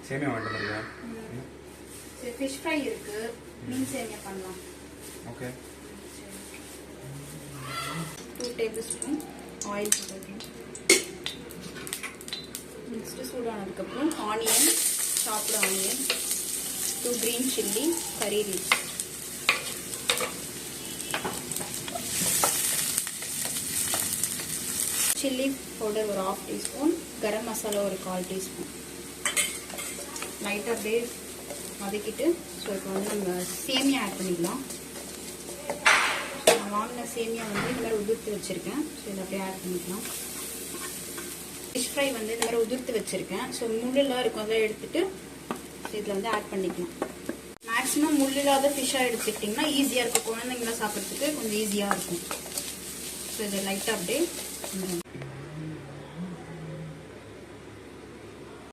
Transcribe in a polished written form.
சேமியா வாங்கிட்டு வந்திருக்கா? சரி ஃபிஷ் ஃப்ரை இருக்கு, மீன் சேமியா பண்ணலாம். ஓகே. 2 டேபிள்ஸ்பூன் ஆயில் போட்டுக்கலாம். நெக்ஸ்ட்டு சூடானதுக்கப்புறம் ஆனியன், சாப்டு onion, 2 green chilli, curry leaves. Chilli powder ஒரு 1/2 டீஸ்பூன், கரம் மசாலா ஒரு 1/4 டீஸ்பூன். லைட்டாக அப்படியே வதக்கிட்டு ஸோ இப்போ வந்து நம்ம சேமியா ஆட் பண்ணிக்கலாம். நான் வாங்கின சேமியா வந்து இந்த மாதிரி உதிர்த்து வச்சுருக்கேன். ஸோ இதை அப்படியே ஆட் பண்ணிக்கலாம். ஃபிஷ் ஃப்ரை வந்து இந்த மாதிரி உதிர்த்து வச்சுருக்கேன். ஸோ முள்ளெல்லாம் இருக்கும், அதெல்லாம் எடுத்துகிட்டு இதில் வந்து ஆட் பண்ணிக்கலாம். மேக்ஸிமம் முள் இல்லாத ஃபிஷ்ஷாக எடுத்துக்கிட்டிங்கன்னா ஈஸியாக இருக்கும், குழந்தைங்களாம் சாப்பிட்றதுக்கு கொஞ்சம் ஈஸியாக இருக்கும். ஸோ இதை லைட்டாக அப்படியே